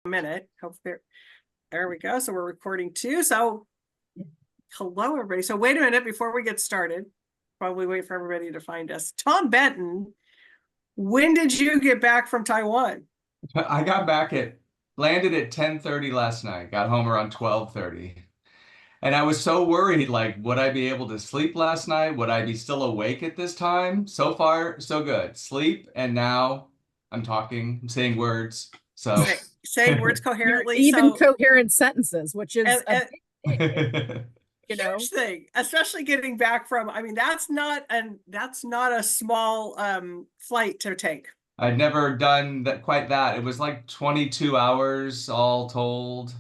minute. Hopefully, there we go. So we're recording too. So hello, everybody. So wait a minute before we get started. Probably wait for everybody to find us. Tom Benton, when did you get back from Taiwan? I landed at 10:30 last night, got home around 12:30. And I was so worried, like, would I be able to sleep last night? Would I be still awake at this time? So far, so good. Sleep, and now I'm talking, I'm saying words. So saying words coherently. Even coherent sentences, which is a big thing, huge thing, especially getting back from, I mean, that's not a small flight to take. I'd never done that quite that. It was like 22 hours all told.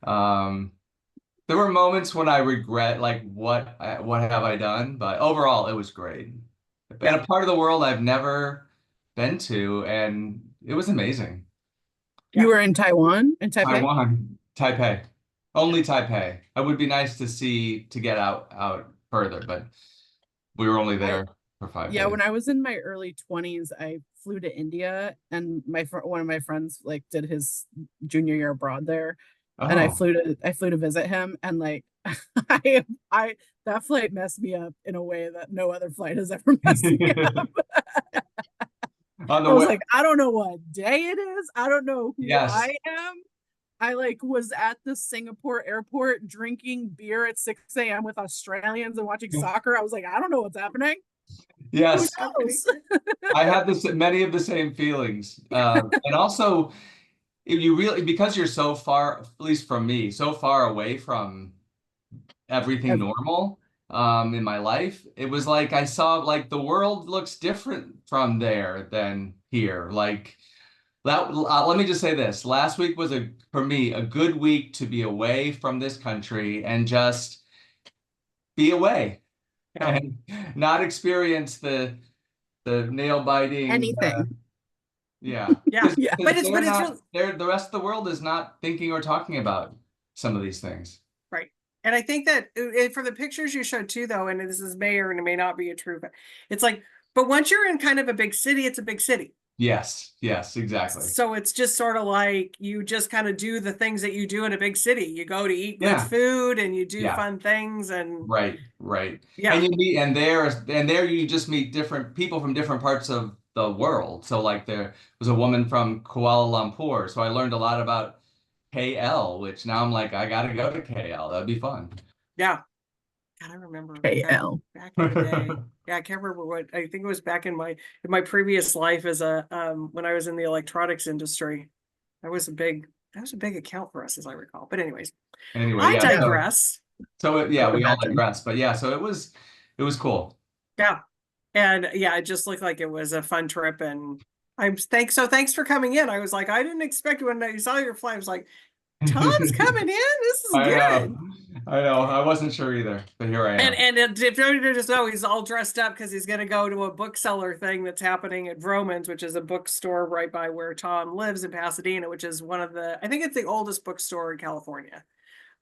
There were moments when I regret, like, what have I done? But overall, it was great. And a part of the world I've never been to, and it was amazing. You were in Taiwan? In Taipei? Taiwan, Taipei. Only Taipei. It would be nice to get out further, but we were only there for 5 days. Yeah, when I was in my early 20s, I flew to India, and one of my friends like did his junior year abroad there. And I flew to visit him, and like I that flight messed me up in a way that no other flight has ever messed me up. I was like, I don't know what day it is. I don't know who I am. I like was at the Singapore airport drinking beer at 6 a.m. with Australians and watching soccer. I was like, I don't know what's happening. Yes. I had many of the same feelings. And also, if you really, because you're so far, at least from me, so far away from everything normal in my life, it was like I saw like the world looks different from there than here. Like that, let me just say this. Last week was for me a good week to be away from this country and just be away and not experience the nail biting anything. Yeah. But it's the rest of the world is not thinking or talking about some of these things. Right. And I think that for the pictures you showed too, though, and this may or may not be true, but it's like, but once you're in kind of a big city, it's a big city. Yes, exactly. So it's just sort of like you just kind of do the things that you do in a big city. You go to eat good food and you do fun things and right. Yeah. And you meet and there you just meet different people from different parts of the world. So like there was a woman from Kuala Lumpur. So I learned a lot about KL, which now I'm like, I gotta go to KL. That'd be fun. Yeah. God, I remember KL back in the day. Yeah, I can't remember what I think it was back in my previous life as a when I was in the electronics industry. That was a big account for us, as I recall. But anyways, I digress. So we all digress. But yeah, so it was cool. Yeah. And yeah, it just looked like it was a fun trip. And thanks for coming in. I was like, I didn't expect when I saw your flight, I was like, Tom's coming in. This is good. I know. I wasn't sure either, but here I am. And if you just know, he's all dressed up because he's going to go to a bookseller thing that's happening at Vroman's, which is a bookstore right by where Tom lives in Pasadena, which is I think it's the oldest bookstore in California.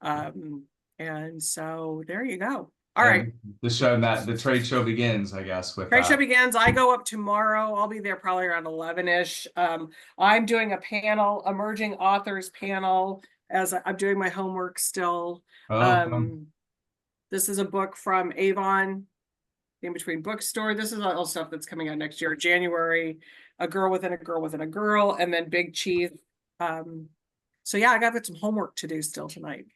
And so there you go. All right. The trade show begins, I guess. Trade show begins. I go up tomorrow. I'll be there probably around 11-ish. I'm doing a panel, emerging authors panel, as I'm doing my homework still. This is a book from Avon, In Between Bookstore. This is all stuff that's coming out next year, January. A Girl Within a Girl Within a Girl, and then Big Chief. So yeah, I got some homework to do still tonight,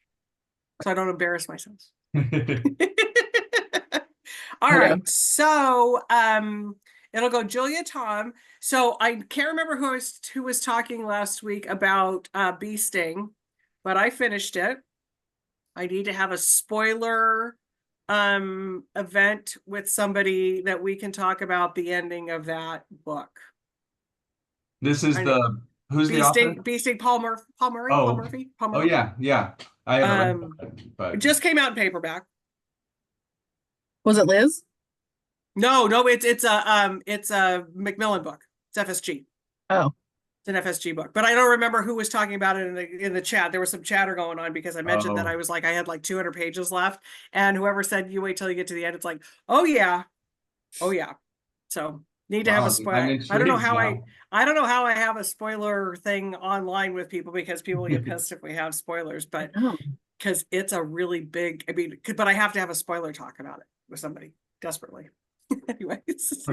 so I don't embarrass myself. All right, so it'll go Julia, Tom. So I can't remember who was talking last week about Bee Sting, but I finished it. I need to have a spoiler event with somebody that we can talk about the ending of that book. This is who's the author? Bee Sting, Paul Murphy. Paul Murphy. Oh yeah. I haven't read it, but it just came out in paperback. Was it Liz? No, it's a Macmillan book. It's FSG. Oh, it's an FSG book, but I don't remember who was talking about it in the chat. There was some chatter going on because I mentioned that I was like I had like 200 pages left, and whoever said you wait till you get to the end, it's like oh yeah. So Need to have a Wow, I'm spoiler. I don't know intrigued how now. I don't know how I have a spoiler thing online with people because people get pissed if we have spoilers, but Oh, because it's a really big, I mean, but I have to have a spoiler talk about it with somebody desperately. Anyways,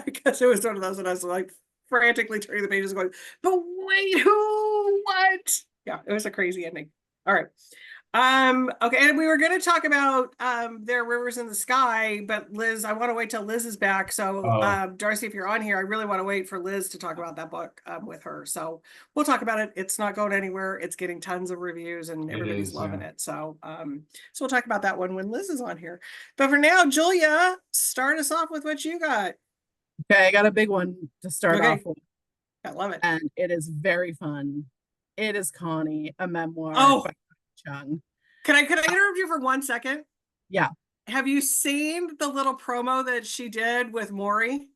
because it was one of those, and I was like frantically turning the pages, going, "But wait, who? What?" Yeah, it was a crazy ending. All right. Okay, and we were going to talk about There Are Rivers in the Sky, but Liz, I want to wait till Liz is back. So Oh. Darcy, if you're on here, I really want to wait for Liz to talk about that book with her. So we'll talk about it. It's not going anywhere. It's getting tons of reviews and It everybody's is, loving yeah. it. So we'll talk about that one when Liz is on here. But for now, Julia, start us off with what you got. okay, I got a big one to start Okay. off with, I love it. and it is very fun. It is Connie, a memoir Oh, by Chung. can I interrupt you for 1 second? Yeah. Have you seen the little promo that she did with Maury?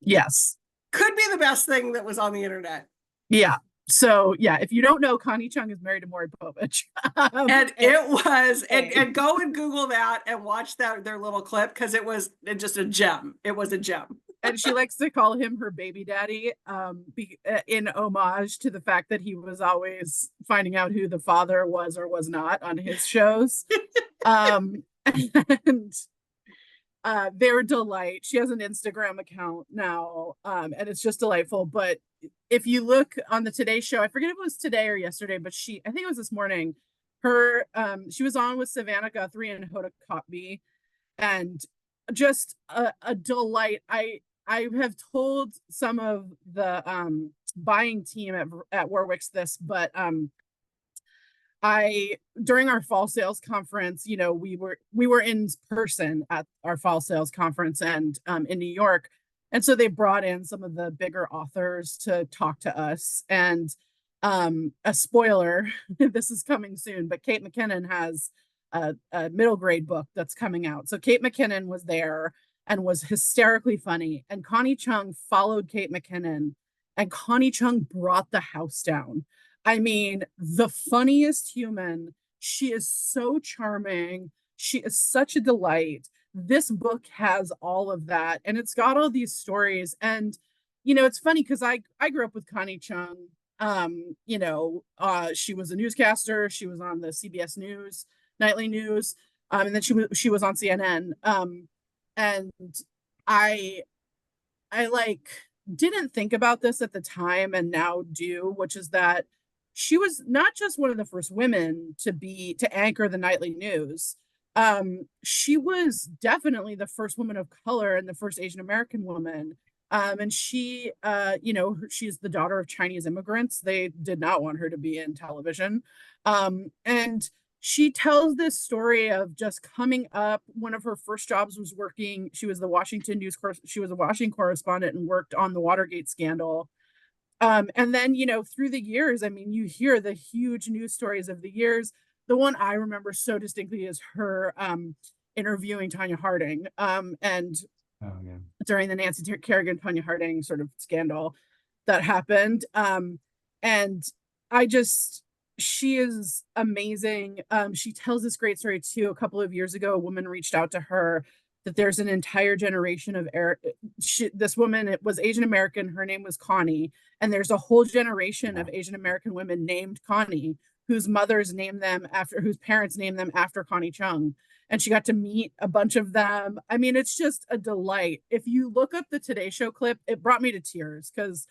Yes. Could be the best thing that was on the internet. Yeah. So yeah, if you don't know, Connie Chung is married to Maury Povich. And it was, and go and Google that and watch their little clip because it was just a gem. It was a gem. And she likes to call him her baby daddy, in homage to the fact that he was always finding out who the father was or was not on his shows. And they're delight. She has an Instagram account now, and it's just delightful. But if you look on the Today Show, I forget if it was today or yesterday, but I think it was this morning. She was on with Savannah Guthrie and Hoda Kotb, and just a delight. I have told some of the buying team at Warwick's this, but during our fall sales conference, you know, we were in person at our fall sales conference and in New York. And so they brought in some of the bigger authors to talk to us. And a spoiler, this is coming soon, but Kate McKinnon has a middle grade book that's coming out. So Kate McKinnon was there and was hysterically funny. And Connie Chung followed Kate McKinnon, and Connie Chung brought the house down. I mean, the funniest human. She is so charming. She is such a delight. This book has all of that, and it's got all these stories. And, you know, it's funny because I grew up with Connie Chung. She was a newscaster. She was on the CBS News, nightly news. And then she was on CNN. And I like didn't think about this at the time and now do, which is that she was not just one of the first women to anchor the nightly news. She was definitely the first woman of color and the first Asian American woman. And she, she's the daughter of Chinese immigrants. They did not want her to be in television. And she tells this story of just coming up. One of her first jobs was working. She was the Washington News. She was a Washington correspondent and worked on the Watergate scandal. And then, you know, through the years, I mean, you hear the huge news stories of the years. The one I remember so distinctly is her interviewing Tonya Harding. And during the Nancy Kerrigan, Tonya Harding sort of scandal that happened. And she is amazing. She tells this great story too. A couple of years ago, a woman reached out to her that there's an entire generation of this woman, it was Asian American. Her name was Connie. And there's a whole generation of Asian American women named Connie whose parents named them after Connie Chung. And she got to meet a bunch of them. I mean, it's just a delight. If you look up the Today Show clip, it brought me to tears because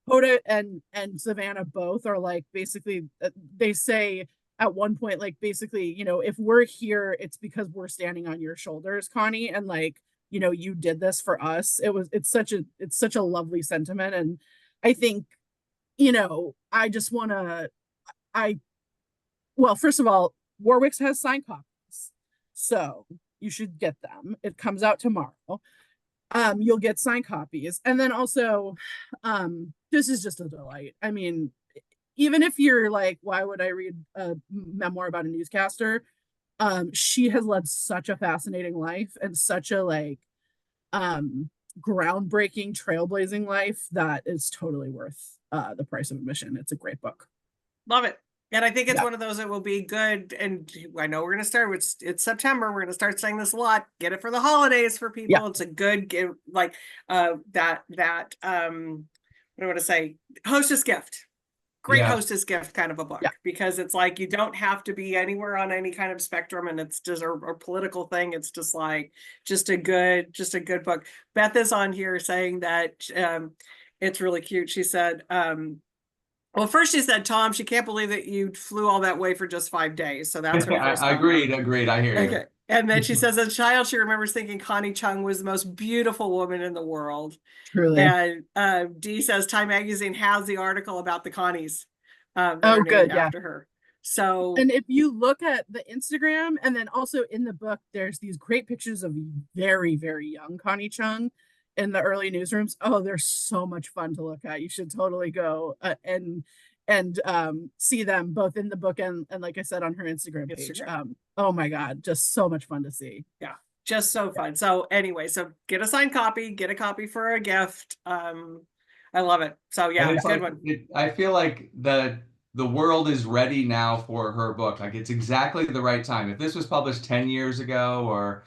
Hoda and Savannah both are like, basically, they say at one point, like, basically, you know, if we're here, it's because we're standing on your shoulders, Connie, and like, you know, you did this for us. It's such a lovely sentiment. And I think, you know, well, first of all, Warwick's has signed copies, so you should get them. It comes out tomorrow. You'll get signed copies. And then also, this is just a delight. I mean, even if you're like, why would I read a memoir about a newscaster? She has led such a fascinating life and such a groundbreaking, trailblazing life that is totally worth the price of admission. It's a great book. Love it. And I think it's Yeah. one of those that will be good. And I know we're going to start, it's September. We're going to start saying this a lot. Get it for the holidays for people. Yeah. It's a good give, like what do I want to say? Hostess gift. Great Yeah. hostess gift kind of a book, Yeah. because it's like you don't have to be anywhere on any kind of spectrum, and it's just a political thing. It's just like just a good book. Beth is on here saying that it's really cute. She said, well, first she said, Tom, she can't believe that you flew all that way for just 5 days. So that's her first I comment. agreed. I hear you. Okay. And then she says, as a child, she remembers thinking Connie Chung was the most beautiful woman in the world. Truly. And Dee says Time Magazine has the article about the Connies that Oh, are good, named yeah. after her. So, And if you look at the Instagram, and then also in the book, there's these great pictures of very, very young Connie Chung in the early newsrooms. Oh, they're so much fun to look at. You should totally go and see them both in the book and like I said, on her Instagram page. Oh my God, just so much fun to see. Yeah, just so fun. So anyway, so get a signed copy, get a copy for a gift. I love it. So yeah, it's a good one. I feel like the world is ready now for her book. Like it's exactly the right time. If this was published 10 years ago, or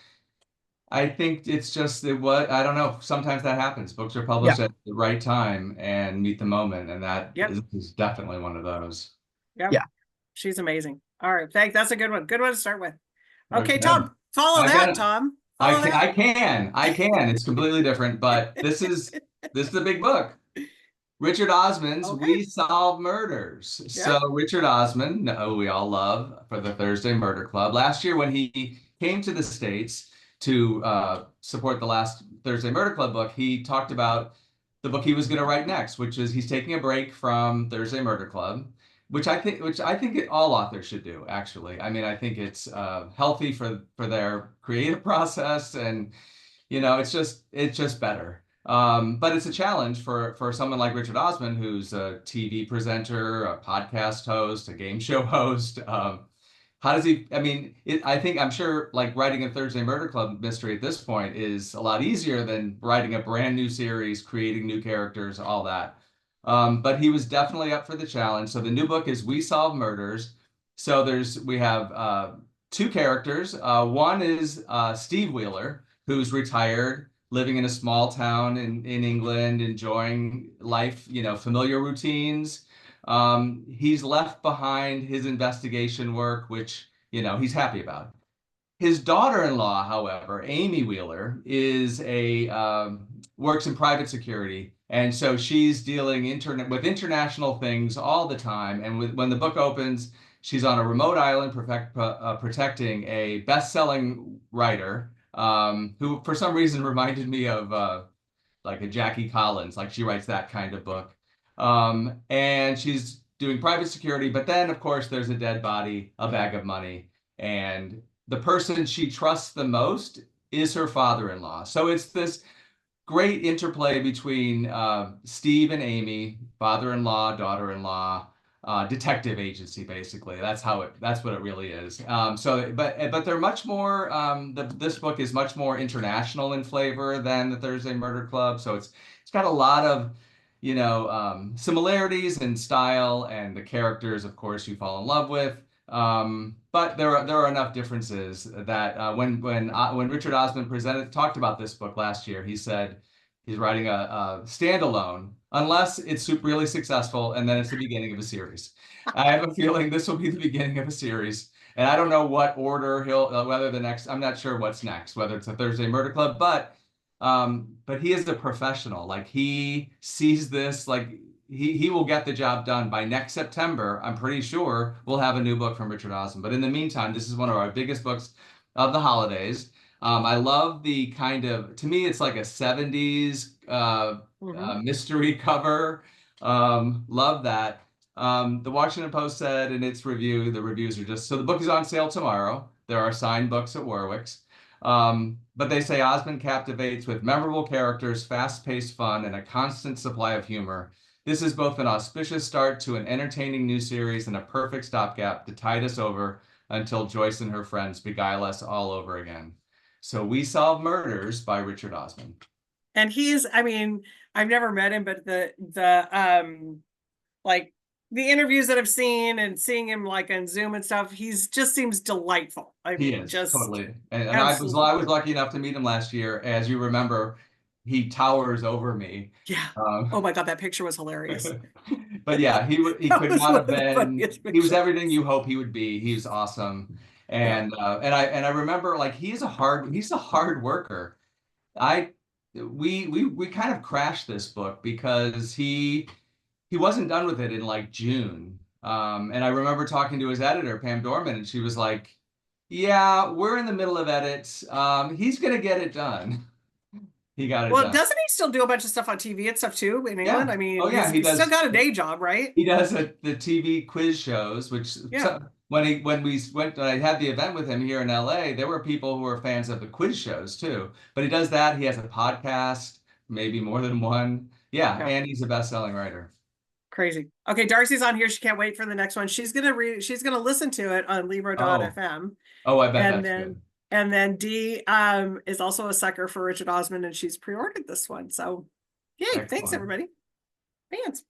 I think it's just I don't know. Sometimes that happens. Books are published at the right time and meet the moment, and that is definitely one of those. Yeah, she's amazing. All right, that's a good one. Good one to start with. Okay, Okay. Tom, follow that, Tom. I can. It's completely different, but this is the big book. Richard Osman's We Solve Murders. So Richard Osman, who we all love for the Thursday Murder Club. Last year when he came to the States to support the last Thursday Murder Club book, he talked about the book he was going to write next, which is he's taking a break from Thursday Murder Club, which I think all authors should do, actually. I mean, I think it's healthy for their creative process, and it's just better. But it's a challenge for someone like Richard Osman, who's a TV presenter, a podcast host, a game show host. How does he? I mean, I'm sure like writing a Thursday Murder Club mystery at this point is a lot easier than writing a brand new series, creating new characters, all that. But he was definitely up for the challenge. So the new book is We Solve Murders. So we have 2 characters. One is Steve Wheeler, who's retired, living in a small town in England, enjoying life, familiar routines. He's left behind his investigation work, which, he's happy about. His daughter-in-law, however, Amy Wheeler, works in private security. And so she's dealing with international things all the time. And when the book opens, she's on a remote island protecting a best-selling writer, who for some reason reminded me of like a Jackie Collins, like she writes that kind of book. And she's doing private security, but then of course there's a dead body, a bag of money, and the person she trusts the most is her father-in-law. So it's this great interplay between Steve and Amy, father-in-law, daughter-in-law, detective agency, basically. That's what it really is. But they're much more. This book is much more international in flavor than the Thursday Murder Club. So it's got a lot of similarities in style, and the characters, of course, you fall in love with. But there are enough differences that when Richard Osman talked about this book last year, he said he's writing a standalone unless it's really successful, and then it's the beginning of a series. I have a feeling this will be the beginning of a series, and I don't know what order I'm not sure what's next, whether it's a Thursday Murder Club, but he is a professional. Like he sees this, like he will get the job done by next September. I'm pretty sure we'll have a new book from Richard Osman. But in the meantime, this is one of our biggest books of the holidays. I love the to me, it's like a 70s mystery cover. Love that. The Washington Post said in its review, the reviews are so the book is on sale tomorrow. There are signed books at Warwick's. But they say Osman captivates with memorable characters, fast-paced fun, and a constant supply of humor. This is both an auspicious start to an entertaining new series and a perfect stopgap to tide us over until Joyce and her friends beguile us all over again. So We Solve Murders by Richard Osman. And I've never met him, but the the interviews that I've seen and seeing him like on Zoom and stuff, he's just seems delightful. I He mean, is just totally, and I was absolutely. lucky enough to meet him last year. As you remember, he towers over me. Yeah. Um, Oh my God, that picture was hilarious. but yeah, he That could was not one have of the been. funniest He was pictures. everything you hope he would be. He's awesome, Yeah. and I remember like he's a hard worker. I we kind of crashed this book because he wasn't done with it in like June. And I remember talking to his editor, Pam Dorman, and she was like, "Yeah, we're in the middle of edits. He's gonna get it done." He got it Well, done. doesn't he still do a bunch of stuff on TV and stuff too in England? Yeah. I mean, Oh yeah, he's still got a day job, right? he does the TV quiz shows, which Yeah. when I had the event with him here in LA, there were people who were fans of the quiz shows too. But he does that. He has a podcast, maybe more than one. Yeah, Yeah. and he's a best-selling writer. Crazy. Okay, Darcy's on here. She can't wait for the next one. She's gonna listen to it on Oh, Libro.fm. oh, I bet And that's then good. Dee is also a sucker for Richard Osman, and she's pre-ordered this one. So yay, thanks Excellent. everybody. Fans.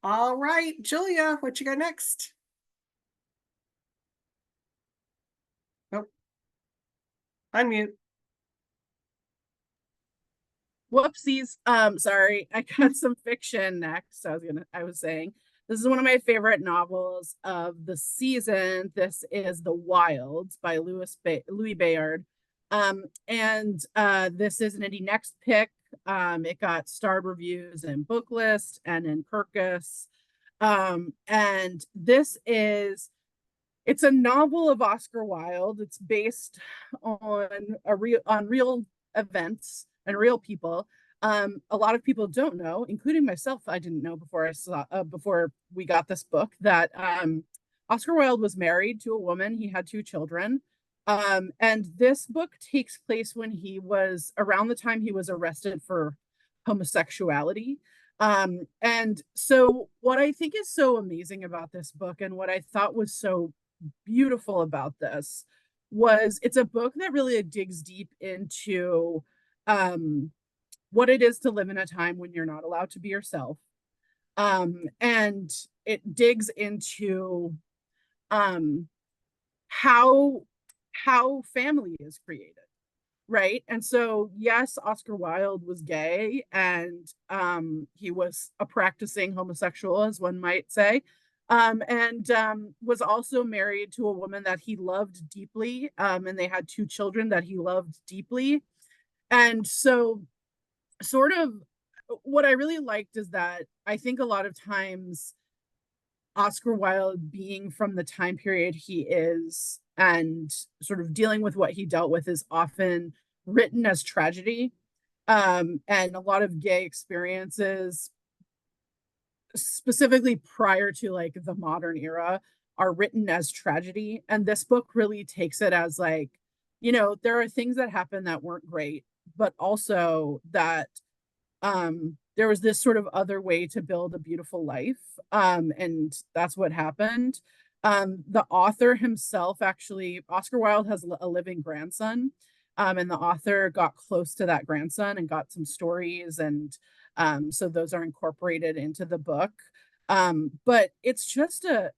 All right, Julia, what you got next? Nope. Unmute. Whoopsies. Sorry. I got some fiction next. I was saying this is one of my favorite novels of the season. This is The Wilds by Louis Bayard. And this is an indie next pick. It got starred reviews in Booklist and in Kirkus. And it's a novel of Oscar Wilde. It's based on real events and real people. A lot of people don't know, including myself. I didn't know before we got this book that Oscar Wilde was married to a woman. He had 2 children. And this book takes place when he was around the time he was arrested for homosexuality. And so what I think is so amazing about this book and what I thought was so beautiful about this was it's a book that really digs deep into what it is to live in a time when you're not allowed to be yourself. And it digs into how family is created, right? And so yes, Oscar Wilde was gay, and he was a practicing homosexual, as one might say, and was also married to a woman that he loved deeply, and they had 2 children that he loved deeply. And so sort of what I really liked is that I think a lot of times Oscar Wilde, being from the time period he is and sort of dealing with what he dealt with, is often written as tragedy. And a lot of gay experiences, specifically prior to like the modern era, are written as tragedy. And this book really takes it as like, there are things that happen that weren't great, but also that there was this sort of other way to build a beautiful life. And that's what happened. The author himself, actually, Oscar Wilde has a living grandson. And the author got close to that grandson and got some stories. And so those are incorporated into the book. But it's just a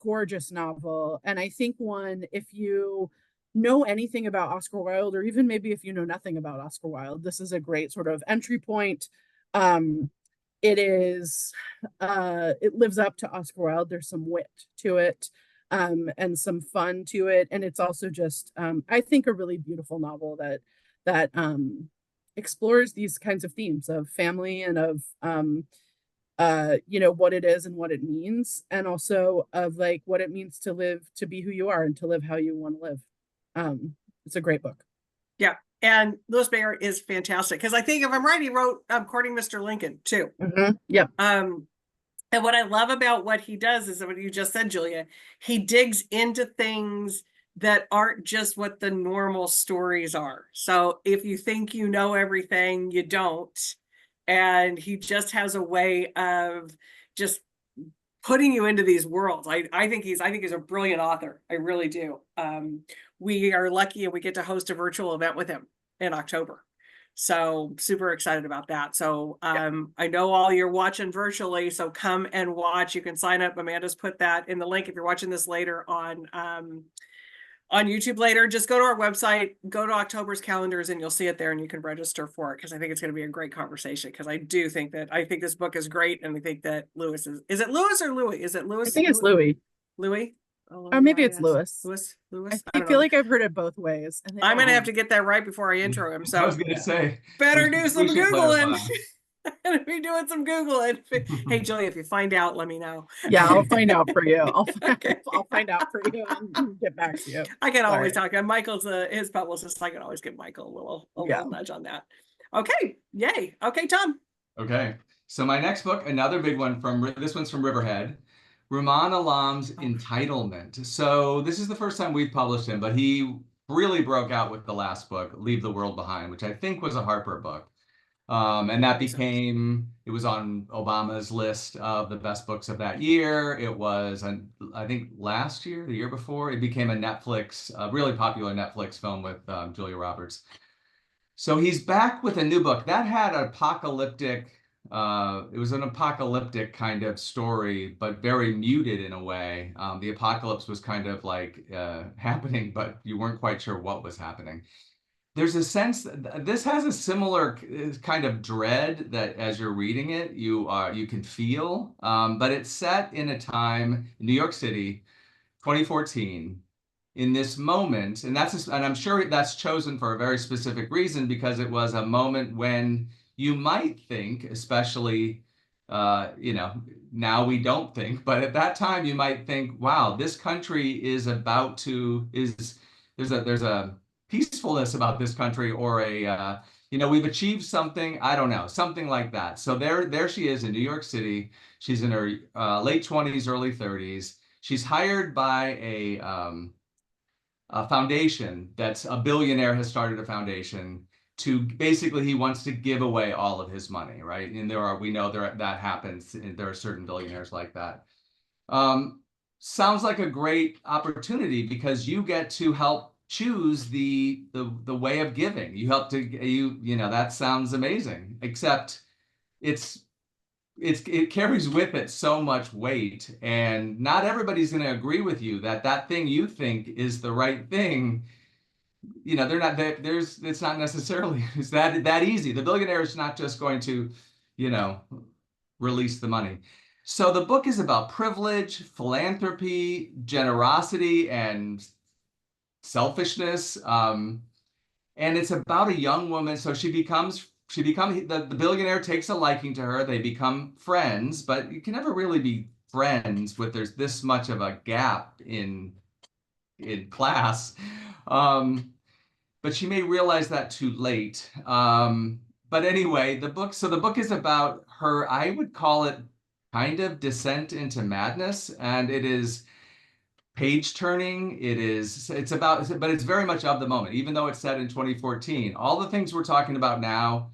gorgeous novel. And I think if you know anything about Oscar Wilde, or even maybe if you know nothing about Oscar Wilde, this is a great sort of entry point. It lives up to Oscar Wilde. There's some wit to it, and some fun to it. And it's also just, I think, a really beautiful novel that explores these kinds of themes of family and of, what it is and what it means, and also of like what it means to be who you are and to live how you want to live. It's a great book. Yeah. And Louis Bayard is fantastic because I think, if I'm right, he wrote Courting Mr. Lincoln too. Yep. And what I love about what he does is what you just said, Julia. He digs into things that aren't just what the normal stories are. So if you think you know everything, you don't. And he just has a way of just putting you into these worlds. I think he's a brilliant author. I really do. We are lucky and we get to host a virtual event with him in October. So super excited about that. So I know all you're watching virtually, so come and watch. You can sign up. Amanda's put that in the link if you're watching this later on YouTube later. Just go to our website, go to October's calendars, and you'll see it there, and you can register for it, because I think it's going to be a great conversation, because I do think this book is great, and I think that Lewis is it Lewis or Louis? Is it Lewis? I think it's Louis. Louis? Or maybe it's Lewis. Lewis. I feel like I've heard it both ways. I'm gonna have to get that right before I intro him. So I was gonna say, better do some should Googling. clarify. I'm gonna be doing some Googling. Hey, Julie, if you find out, let me know. Yeah, I'll find out for you. Okay. I'll find out for you and get back to you. I can always Sorry. talk. Michael's his publicist. I can always give Michael a Yeah. little nudge on that. Okay, yay. Okay, Tom. Okay, so my next book, another big one this one's from Riverhead, Rumaan Alam's Entitlement. So this is the first time we've published him, but he really broke out with the last book, Leave the World Behind, which I think was a Harper book. And that it was on Obama's list of the best books of that year. It was, I think last year, the year before, it became a really popular Netflix film with Julia Roberts. So he's back with a new book that had it was an apocalyptic kind of story, but very muted in a way. The apocalypse was kind of like happening, but you weren't quite sure what was happening. There's a sense that this has a similar kind of dread that as you're reading it, you can feel, but it's set in a time in New York City, 2014, in this moment, and I'm sure that's chosen for a very specific reason, because it was a moment when you might think, especially, now we don't think, but at that time you might think, wow, this country is there's a peacefulness about this country, or we've achieved something, I don't know, something like that. So there she is in New York City. She's in her late 20s, early 30s. She's hired by a foundation that's a billionaire has started a foundation to basically, he wants to give away all of his money, right? And we know that happens. There are certain billionaires like that. Sounds like a great opportunity, because you get to help choose the way of giving. You help that sounds amazing, except it carries with it so much weight, and not everybody's going to agree with you that thing you think is the right thing. They're not. It's not necessarily that easy. The billionaire is not just going to, release the money. So the book is about privilege, philanthropy, generosity, and selfishness. And it's about a young woman. So the billionaire takes a liking to her. They become friends, but you can never really be friends with there's this much of a gap in class. But she may realize that too late. But anyway, the book is about her, I would call it kind of descent into madness, and it is page turning. But it's very much of the moment, even though it's set in 2014. All the things we're talking about now,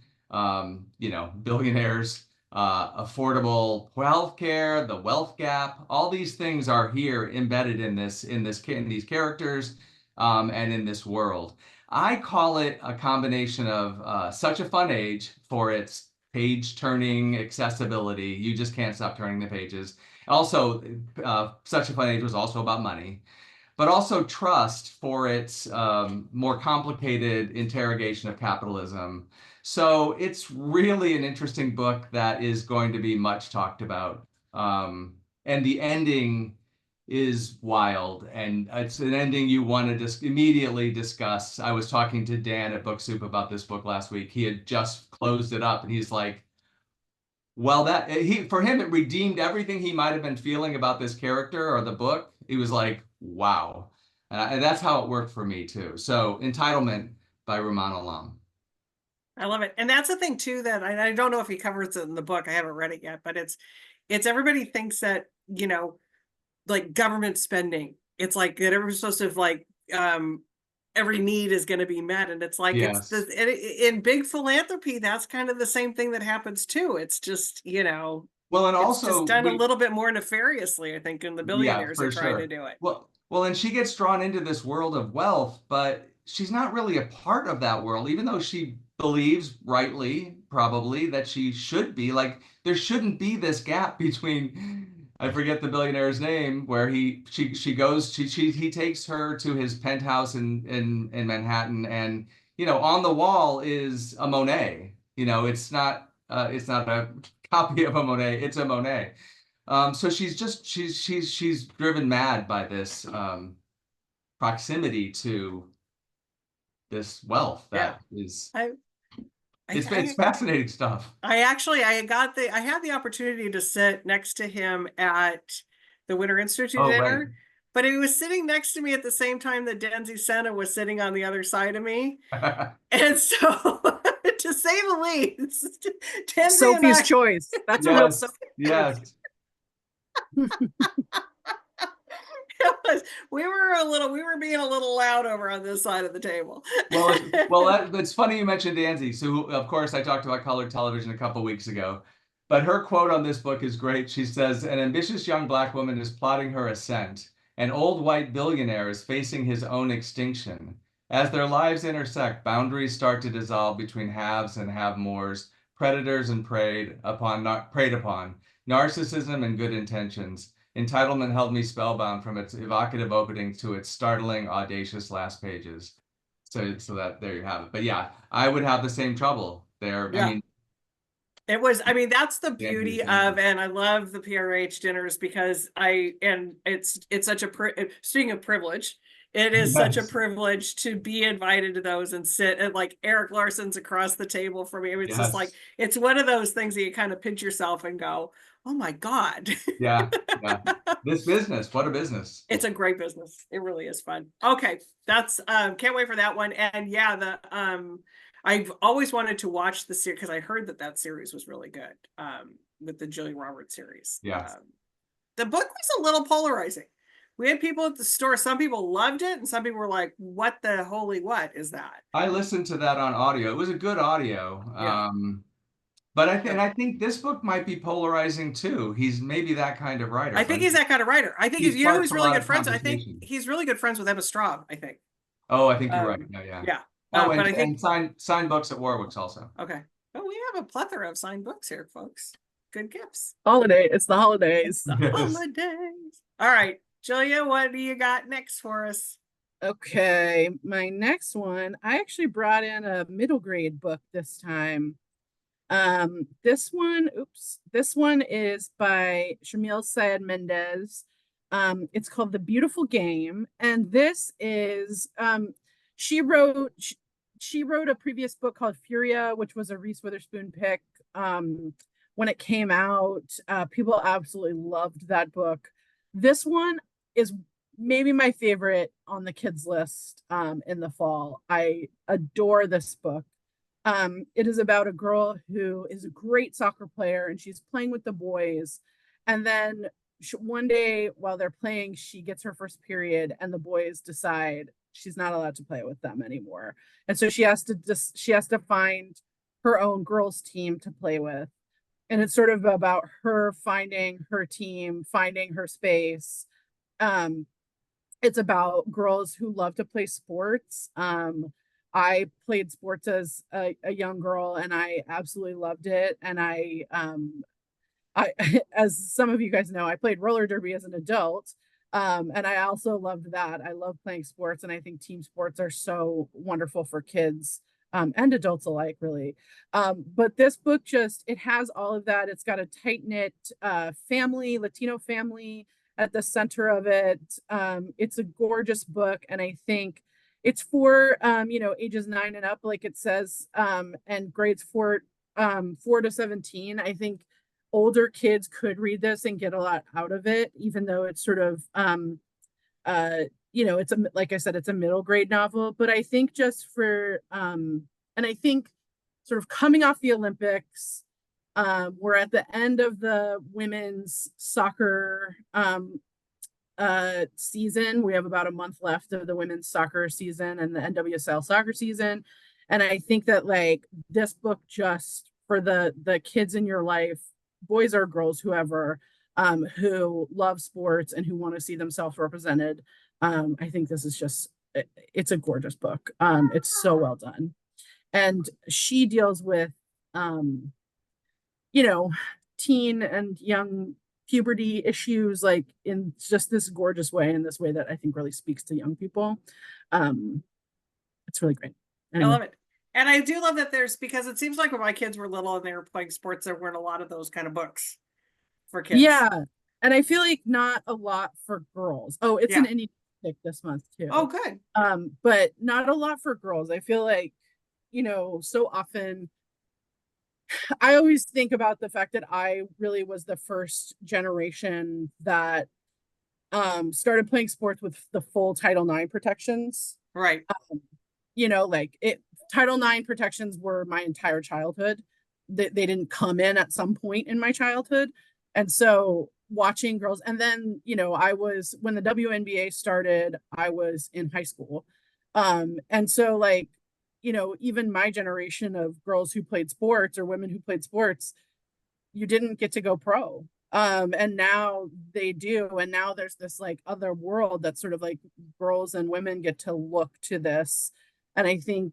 billionaires, affordable healthcare, the wealth gap, all these things are here embedded in these characters, and in this world. I call it a combination of Such a Fun Age for its page turning accessibility. You just can't stop turning the pages. Also, Such a Fun Age was also about money, but also Trust for its more complicated interrogation of capitalism. So it's really an interesting book that is going to be much talked about. And the ending is wild, and it's an ending you want to just immediately discuss. I was talking to Dan at Book Soup about this book last week. He had just closed it up, and he's like, well, for him, it redeemed everything he might have been feeling about this character or the book. He was like, wow. And that's how it worked for me too. So Entitlement by Rumaan Alam. I love it. And that's the thing too, that I don't know if he covers it in the book. I haven't read it yet, but it's everybody thinks that, like government spending, it's like that everyone's supposed to every need is going to be met, and it's like, yes. In big philanthropy, that's kind of the same thing that happens too. It's just well, and it's also just done a little bit more nefariously, I think, in the billionaires are trying to do it. Well, and she gets drawn into this world of wealth, but she's not really a part of that world, even though she believes, rightly, probably, that she should be like, there shouldn't be this gap between, I forget the billionaire's name, where he takes her to his penthouse in Manhattan, and on the wall is a Monet. It's not a copy of a Monet, it's a Monet. So she's driven mad by this proximity to this wealth that is. It's fascinating stuff. I had the opportunity to sit next to him at the Winter Institute dinner, right. but he was sitting next to me at the same time that Denzi Senna was sitting on the other side of me. And so, to say the least, Sophie's choice. That's yes, a real Sophie. Yes. We were being a little loud over on this side of the table. It's funny you mentioned Danzy. So, of course, I talked about colored television a couple weeks ago, but her quote on this book is great. She says, "An ambitious young Black woman is plotting her ascent. An old white billionaire is facing his own extinction. As their lives intersect, boundaries start to dissolve between haves and have-mores, predators and preyed upon, narcissism and good intentions. Entitlement held me spellbound from its evocative opening to its startling, audacious last pages." So that there you have it. But yeah, I would have the same trouble there. Yeah. I mean, that's the beauty of, and I love the PRH dinners because it's such speaking of privilege, it is such a privilege to be invited to those and sit at, like, Erik Larson's across the table from me. I mean, it's just like, it's one of those things that you kind of pinch yourself and go, oh my God. Yeah. This business, what a business. It's a great business. It really is fun. Okay. That's, can't wait for that one. And yeah, I've always wanted to watch the series because I heard that series was really good. With the Julia Roberts series. Yeah. The book was a little polarizing. We had people at the store. Some people loved it, and some people were like, "What the holy what is that?" I listened to that on audio. It was a good audio. Yeah. But I think this book might be polarizing too. He's maybe that kind of writer. I think he's that kind of writer. I think he's really good friends. I think conversation. he's really good friends with Emma Straub, I think. Oh, I think you're right. Yeah. Yeah. Oh, but I think signed books at Warwick's also. Okay. Oh, we have a plethora of signed books here, folks. Good gifts. It's the holidays. Yes. Holidays. All right, Julia, what do you got next for us? Okay, my next one, I actually brought in a middle grade book this time. This one is by Shamil Syed Mendez. It's called The Beautiful Game, and this is she wrote a previous book called Furia, which was a Reese Witherspoon pick. When it came out, people absolutely loved that book. This one is maybe my favorite on the kids list in the fall. I adore this book. It is about a girl who is a great soccer player, and she's playing with the boys. And then one day while they're playing, she gets her first period, and the boys decide she's not allowed to play with them anymore. And so she has to find her own girls' team to play with. And it's sort of about her finding her team, finding her space. It's about girls who love to play sports. I played sports as a young girl, and I absolutely loved it. And I as some of you guys know, I played roller derby as an adult. And I also loved that. I love playing sports, and I think team sports are so wonderful for kids and adults alike, really. But this book it has all of that. It's got a tight-knit family, Latino family at the center of it. It's a gorgeous book, and I think it's for ages 9 and up, like it says, and grades 4 to 17. I think older kids could read this and get a lot out of it, even though it's sort of it's like I said, it's a middle grade novel. But I think just for and I think sort of coming off the Olympics, we're at the end of the women's soccer season. We have about a month left of the women's soccer season and the NWSL soccer season. And I think that, like, this book, just for the kids in your life, boys or girls, whoever, who love sports and who want to see themselves represented, I think this is it's a gorgeous book. It's so well done. and she deals with, you know, teen and young puberty issues, like in just this gorgeous way, in this way that I think really speaks to young people. It's really great. Anyway. I love it. And I do love that because it seems like when my kids were little and they were playing sports, there weren't a lot of those kind of books for kids. Yeah. And I feel like not a lot for girls. Oh, it's Yeah. an indie pick this month too. Oh, good. But not a lot for girls. I feel like, so often I always think about the fact that I really was the first generation that started playing sports with the full Title IX protections. Right. Title IX protections were my entire childhood. They didn't come in at some point in my childhood. And so watching girls, and then, when the WNBA started, I was in high school. And so even my generation of girls who played sports or women who played sports, you didn't get to go pro. And now they do. And now there's this other world that's sort of like girls and women get to look to this. And I think,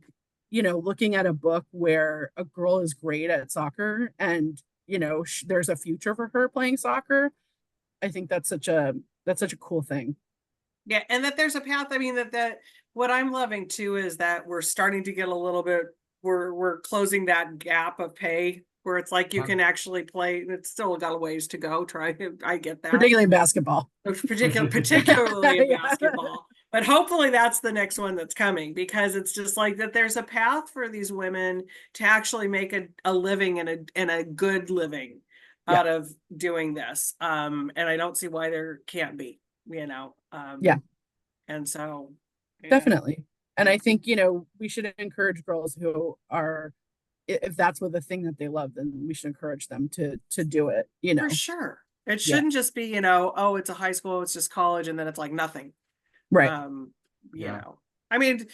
looking at a book where a girl is great at soccer and, there's a future for her playing soccer, I think that's such a cool thing. Yeah. And that there's a path. I mean, that what I'm loving too is that we're starting to get a little bit, we're closing that gap of pay where it's like you can actually play. It's still got a ways to go. I get that. Particularly in basketball. Particularly in Yeah. basketball. But hopefully that's the next one that's coming, because it's just like that there's a path for these women to actually make a living and a good living out of doing this. And I don't see why there can't be, Yeah. And so definitely. And I think, we should encourage girls who are, if that's what the thing that they love, then we should encourage them to do it, For sure. It shouldn't just be, oh, it's a high school, it's just college, and then it's like nothing. Right. I mean,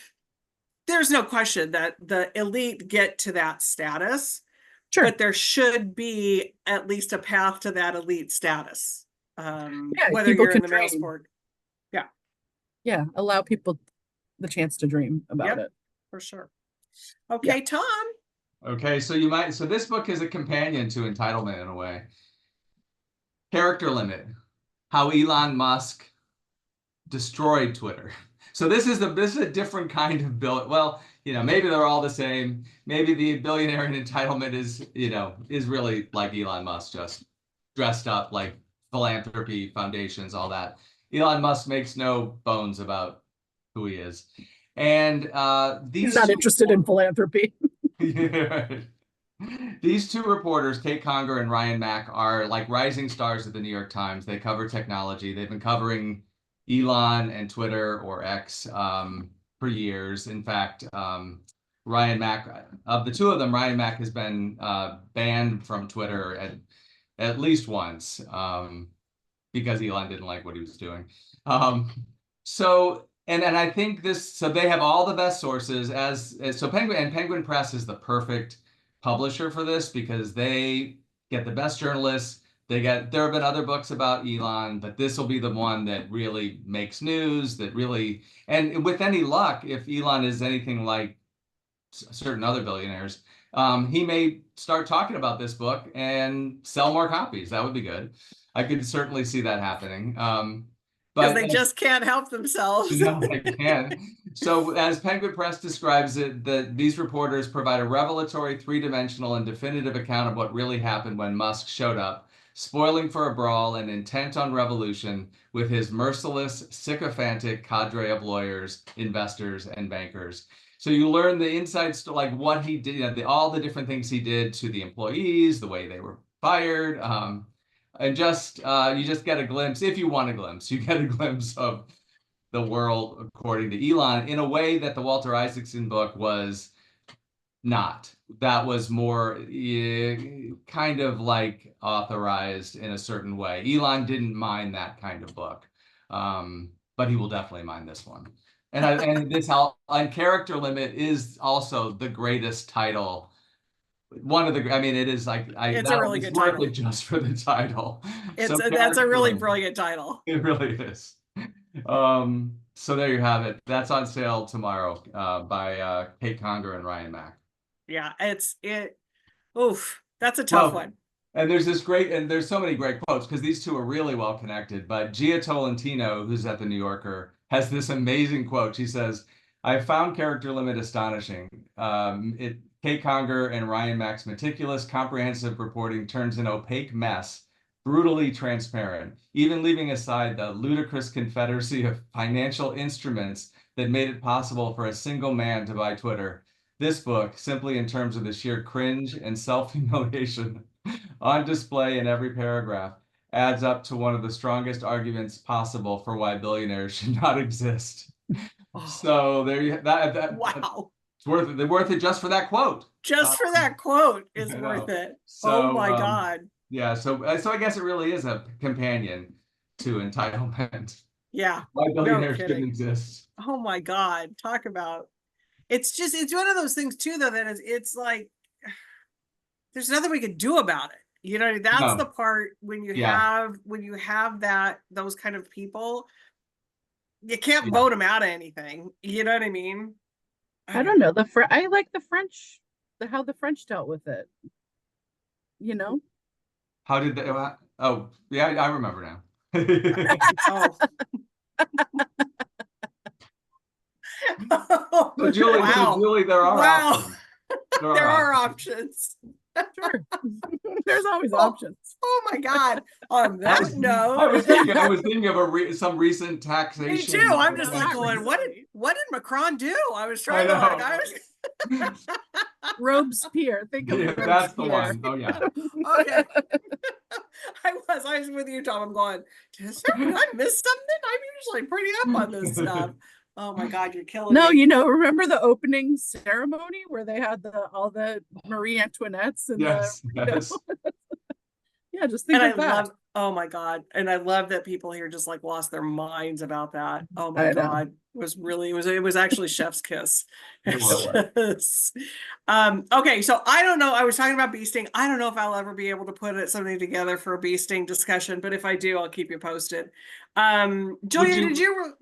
there's no question that the elite get to that status. Sure. But there should be at least a path to that elite status. Whether you're in the male sport. Yeah. Yeah. Allow people the chance to dream about it. For sure. Okay, Tom. Okay, so this book is a companion to Entitlement in a way. Character Limit: How Elon Musk Destroyed Twitter. So this is a different kind of bill. Well, maybe they're all the same. Maybe the billionaire in Entitlement is really like Elon Musk, just dressed up like philanthropy, foundations, all that. Elon Musk makes no bones about who he is. And he's not interested in philanthropy. These two reporters, Kate Conger and Ryan Mack, are like rising stars at the New York Times. They cover technology. They've been covering Elon and Twitter, or X, for years. In fact, Ryan Mack, of the two of them, Ryan Mack has been banned from Twitter at least once because Elon didn't like what he was doing. And I think so they have all the best sources. So Penguin Press is the perfect publisher for this because they get the best journalists. There have been other books about Elon, but this will be the one that really makes news, and with any luck, if Elon is anything like certain other billionaires, he may start talking about this book and sell more copies. That would be good. I could certainly see that happening. But they just can't help themselves. No, they can't. So as Penguin Press describes it, these reporters provide a revelatory, three-dimensional, and definitive account of what really happened when Musk showed up, spoiling for a brawl and intent on revolution with his merciless, sycophantic cadre of lawyers, investors, and bankers. So you learn the insights to what he did, all the different things he did to the employees, the way they were fired, and you just get a glimpse. If you want a glimpse, you get a glimpse of the world according to Elon in a way that the Walter Isaacson book was not. That was more kind of like authorized in a certain way. Elon didn't mind that kind of book, but he will definitely mind this one. And Character Limit is also the greatest title. It is it's a really good title. Just for the title. That's a really brilliant title. It really is. So there you have it. That's on sale tomorrow by Kate Conger and Ryan Mack. Yeah, oof, that's a tough one. And there's so many great quotes because these two are really well connected. But Gia Tolentino, who's at the New Yorker, has this amazing quote. She says, "I found character limit astonishing. Kate Conger and Ryan Mack's meticulous, comprehensive reporting turns an opaque mess brutally transparent, even leaving aside the ludicrous confederacy of financial instruments that made it possible for a single man to buy Twitter. This book, simply in terms of the sheer cringe and self-humiliation on display in every paragraph, adds up to one of the strongest arguments possible for why billionaires should not exist." So there you Wow. It's worth it just for that quote. Just for that quote is worth it. So, oh my God. Yeah, so I guess it really is a companion to entitlement. Yeah. Why billionaires kidding. shouldn't exist. Oh my God. Talk about it's one of those things too, though, that it's like there's nothing we could do about it. You know, that's the part when you have those kind of people, you can't vote them out of anything. You know what I mean? I don't know. I like the French, how the French dealt with it. You know? How did they? Oh, yeah, I remember now. So Julie, there are options. There are options. Sure. There's always options. Oh my God. On that note, I was thinking of some recent taxation. Me too. I'm just like going, what did Macron do? I was trying to Robespierre. Think of Robespierre. That's the one. Oh yeah. Okay. I was with you, Tom. I'm going, did I miss something? I'm usually pretty up on this stuff. Oh my God, you're killing me. No, you know, remember the opening ceremony where they had all the Marie Antoinettes and yes. Yeah, just think of that. Oh my God. And I love that people here just like lost their minds about that. Oh my God. It was actually chef's kiss. Okay, so I don't know. I was talking about bee sting. I don't know if I'll ever be able to put something together for a bee sting discussion, but if I do, I'll keep you posted. Julia,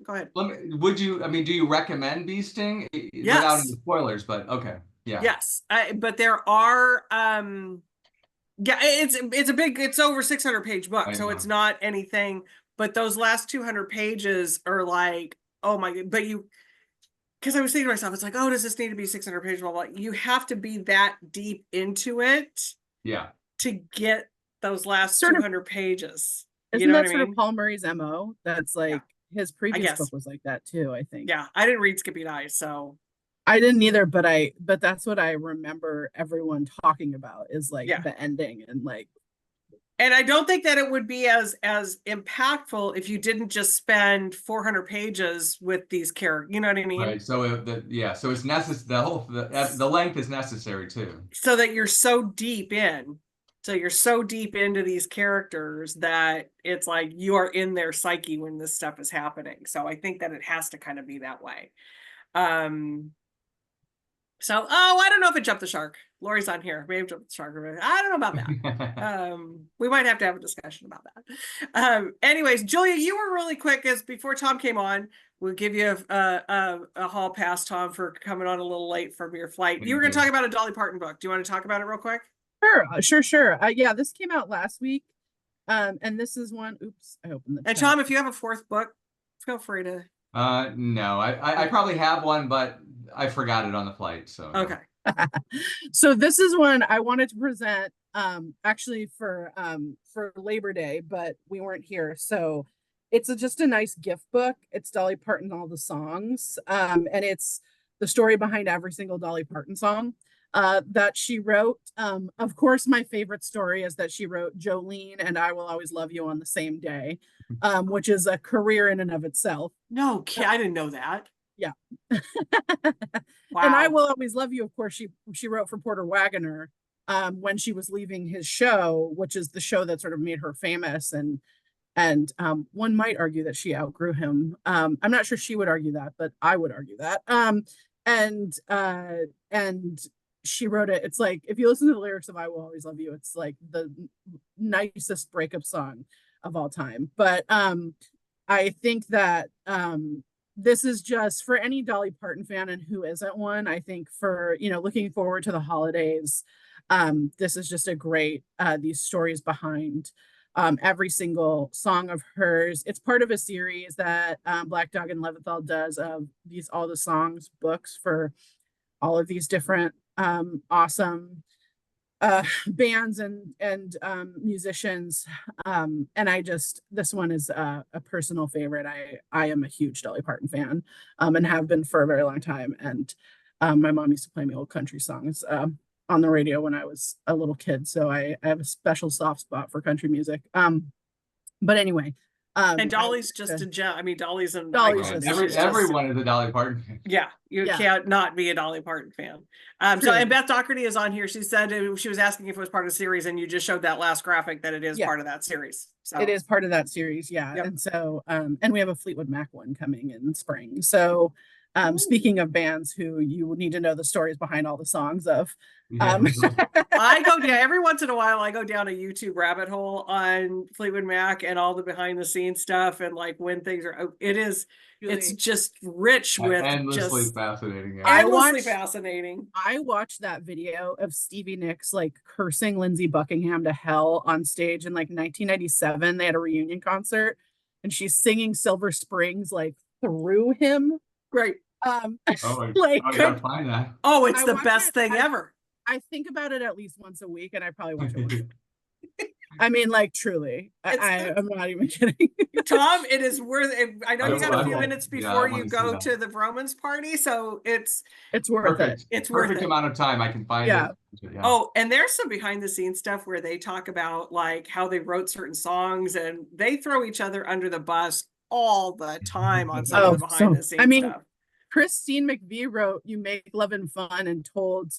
go ahead. Do you recommend bee sting? Yes. Without any spoilers, but okay. Yeah. Yes. But there are, it's over 600 page book, so it's not anything, but those last 200 pages are like, oh my God, because I was thinking to myself, it's like, oh, does this need to be 600 pages? Blah, blah. You have to be that deep into it. Yeah. To get those last 200 pages. Isn't that sort of Paul Murray's MO? That's like his previous book was like that too, I think. Yeah, I didn't read Skippy Dice, so. I didn't either, but that's what I remember everyone talking about is like the ending and like. And I don't think that it would be as impactful if you didn't just spend 400 pages with these characters. You know what I mean? Right. So so it's necessary. The length is necessary too. So that you're so deep in. So you're so deep into these characters that it's like you are in their psyche when this stuff is happening. So I think that it has to kind of be that way. So, I don't know if it jumped the shark. Lori's on here. Maybe jumped the shark. I don't know about that. We might have to have a discussion about that. Anyways, Julia, you were really quick as before Tom came on. We'll give you a hall pass, Tom, for coming on a little late from your flight. You were going to talk about a Dolly Parton book. Do you want to talk about it real quick? Sure. Yeah, this came out last week. And this is one. Oops, I opened the. And Tom, if you have a fourth book, feel free to. No, I probably have one, but I forgot it on the flight. So okay. So this is one I wanted to present actually for Labor Day, but we weren't here. So it's just a nice gift book. It's Dolly Parton, all the songs. And it's the story behind every single Dolly Parton song that she wrote. Of course, my favorite story is that she wrote Jolene and I Will Always Love You on the Same Day, which is a career in and of itself. No, I didn't know that. Yeah. Wow. And I Will Always Love You, of course, she wrote for Porter Wagoner when she was leaving his show, which is the show that sort of made her famous. And one might argue that she outgrew him. I'm not sure she would argue that, but I would argue that. And she wrote it. It's like, if you listen to the lyrics of I Will Always Love You, it's like the nicest breakup song of all time. But I think that this is just for any Dolly Parton fan, and who isn't one, I think for, looking forward to the holidays. This is just a great, these stories behind every single song of hers. It's part of a series that Black Dog and Leventhal does of all the songs books for all of these different awesome bands and musicians. And this one is a personal favorite. I am a huge Dolly Parton fan, and have been for a very long time. And my mom used to play me old country songs on the radio when I was a little kid. So I have a special soft spot for country music. But anyway. And Dolly's just a gem. I mean, Dolly's an Dolly's icon. just- everyone is a Dolly Parton fan. Yeah, you Yeah. can't not be a Dolly Parton fan. So, Truly. and Beth Doherty is on here. She said she was asking if it was part of the series, and you just showed that last graphic that it is Yeah. part of that series. So It is part of that series, yeah. Yep. And so, and we have a Fleetwood Mac one coming in spring. So, Ooh. speaking of bands who you would need to know the stories behind all the songs of, Yeah. I go down every once in a while. I go down a YouTube rabbit hole on Fleetwood Mac and all the behind the scenes stuff, and like when things are. It's really- just rich with endlessly just fascinating. Yeah. I endlessly watched- fascinating. I watched that video of Stevie Nicks like cursing Lindsey Buckingham to hell on stage in like 1997. They had a reunion concert, and she's singing Silver Springs like through him. Great. Oh, Like, I gotta find that. Oh, it's I the watch best it- thing I- ever. I think about it at least once a week, and I probably watch it once a week. I mean, like truly, I'm not even kidding. Tom, it is worth it. I know you got a few will. minutes Yeah, I before wanna you see go that. to the Romans party, so it's Worth it. Perfect. It's worth Perfect it. amount of time I can find Yeah. it. Yeah. Oh, and there's some behind the scenes stuff where they talk about like how they wrote certain songs, and they throw each other under the bus all the time on some Oh, of the behind the scenes I mean, stuff. Christine McVie wrote "You Make Love and Fun" and told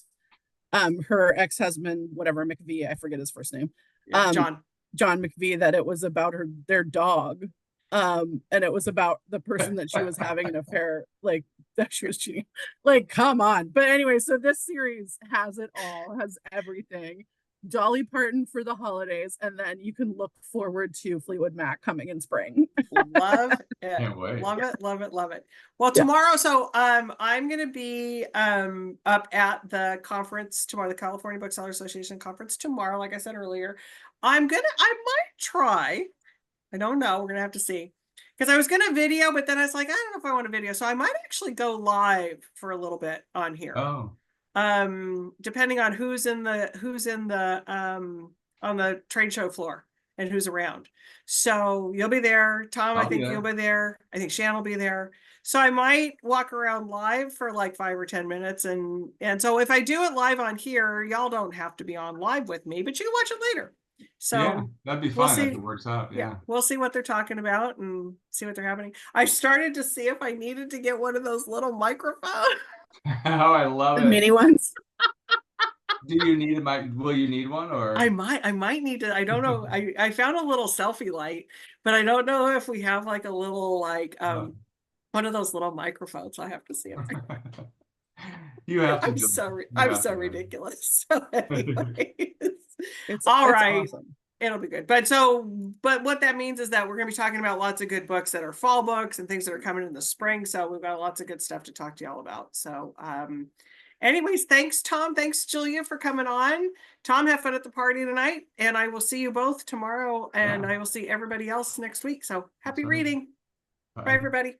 her ex-husband, whatever McVie, I forget his first name, Yeah, John. John McVie, that it was about their dog. And it was about the person that she was having an affair, like that she was cheating. Like, come on. But anyway, so this series has it all, has everything. Dolly Parton for the holidays, and then you can look forward to Fleetwood Mac coming in spring. Love it. Can't wait. Love it, love it, love it. Well, Yeah. tomorrow, so I'm gonna be up at the conference tomorrow, the California Booksellers Association conference tomorrow, like I said earlier. I might try. I don't know. We're gonna have to see. Because I was gonna video, but then I was like, I don't know if I want to video. So I might actually go live for a little bit on here. Oh. Depending on who's in the on the trade show floor and who's around. So you'll be there, Tom. I I'll be think there. you'll be there. I think Shan will be there. So I might walk around live for like 5 or 10 minutes, and so if I do it live on here, y'all don't have to be on live with me, but you can watch it later. So yeah, that'd be we'll fun if see. it works out. yeah, Yeah. we'll see what they're talking about and see what they're happening. I started to see if I needed to get one of those little microphones. Oh, I love The it. mini ones. Do you need a mic? Will you need one or? I might need to. I don't know. I found a little selfie light, but I don't know if we have like a little like Oh. one of those little microphones. I have to see it. You have to. I'm do it. so You I'm have so to do it. ridiculous. So anyways, It's all it's right. awesome. It'll be good. But what that means is that we're going to be talking about lots of good books that are fall books and things that are coming in the spring. So we've got lots of good stuff to talk to y'all about. So anyways, thanks, Tom. Thanks, Julia, for coming on. Tom, have fun at the party tonight. And I will see you both tomorrow. And Yeah. I will see everybody else next week. So happy Awesome. reading. Bye. Bye, everybody.